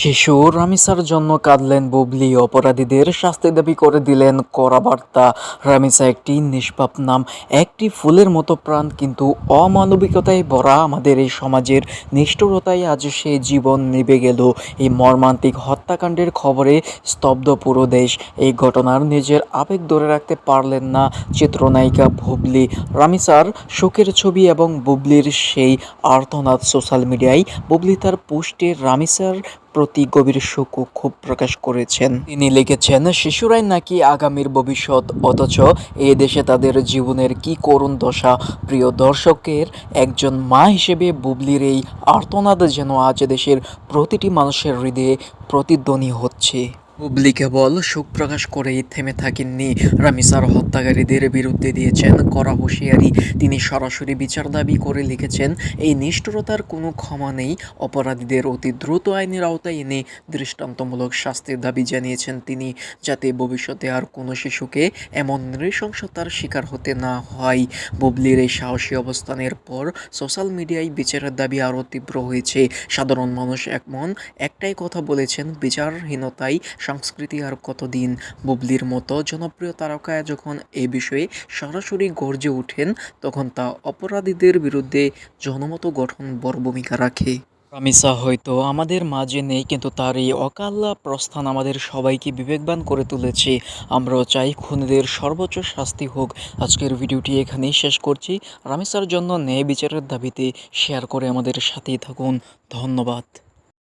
শিশু রামিসার জন্য কাঁদলেন বুবলি, অপরাধীদের শাস্তি দাবি করে দিলেন কড়া বার্তা। রামিসা একটি নিষ্পাপ নাম, একটি ফুলের মতো প্রাণ, কিন্তু অমানবিকতায় ভরা আমাদের এই সমাজের নিষ্ঠুরতায় আজ সে জীবন নিভে গেল। এই মর্মান্তিক হত্যাকাণ্ডের খবরে স্তব্ধ পুরো দেশ। এই ঘটনার নিজের আবেগ ধরে রাখতে পারলেন না চিত্রনায়িকা বুবলি। রামিসার শোকের ছবি এবং বুবলির সেই আর্তনাদ সোশ্যাল মিডিয়ায়। বুবলি তার পোস্টে রামিসার প্রতি গভীর শোক ও ক্ষোভ প্রকাশ করেছেন। তিনি লিখেছেন, শিশুরাই নাকি আগামীর ভবিষ্যৎ, অথচ এ দেশে তাদের জীবনের কি করুণ দশা। প্রিয় দর্শকের একজন মা হিসেবে বুবলির এই আর্তনাদ যেন আজ দেশের প্রতিটি মানুষের হৃদয়ে প্রতিধ্বনি হচ্ছে। বুবলি কেবল শোক প্রকাশ করেই থেমে থাকেননি, রামিসার হত্যাকারীদের বিরুদ্ধে দিয়েছেন কড়া হুঁশিয়ারি। তিনি সরাসরি বিচার দাবি করে লিখেছেন, এই নিষ্ঠুরতার কোনো ক্ষমা নেই। অপরাধীদের অতি দ্রুত আইনের আওতায় এনে দৃষ্টান্তমূলক শাস্তির দাবি জানিয়েছেন তিনি, যাতে ভবিষ্যতে আর কোনো শিশুকে এমন নৃশংসতার শিকার হতে না হয়। বুবলির এই সাহসী অবস্থানের পর সোশ্যাল মিডিয়ায় বিচারের দাবি আরও তীব্র হয়েছে। সাধারণ মানুষ একটাই কথা বলেছেন, বিচারহীনতায় সংস্কৃতি আর কতদিন। বুবলির মতো জনপ্রিয় তারকা যখন এ বিষয়ে সরাসরি গর্জে ওঠেন, তখন তা অপরাধীদের বিরুদ্ধে জনমত গঠন বড় ভূমিকা রাখে। রামিসা হয়তো আমাদের মাঝে নেই, কিন্তু তার এই অকাল প্রস্থান আমাদের সবাইকে বিবেকবান করে তুলেছে। আমরাও চাই খুনিদের সর্বোচ্চ শাস্তি হোক। আজকের ভিডিওটি এখানেই শেষ করছি। রামিসার জন্য ন্যায় বিচারের দাবিতে শেয়ার করে আমাদের সাথেই থাকুন। ধন্যবাদ।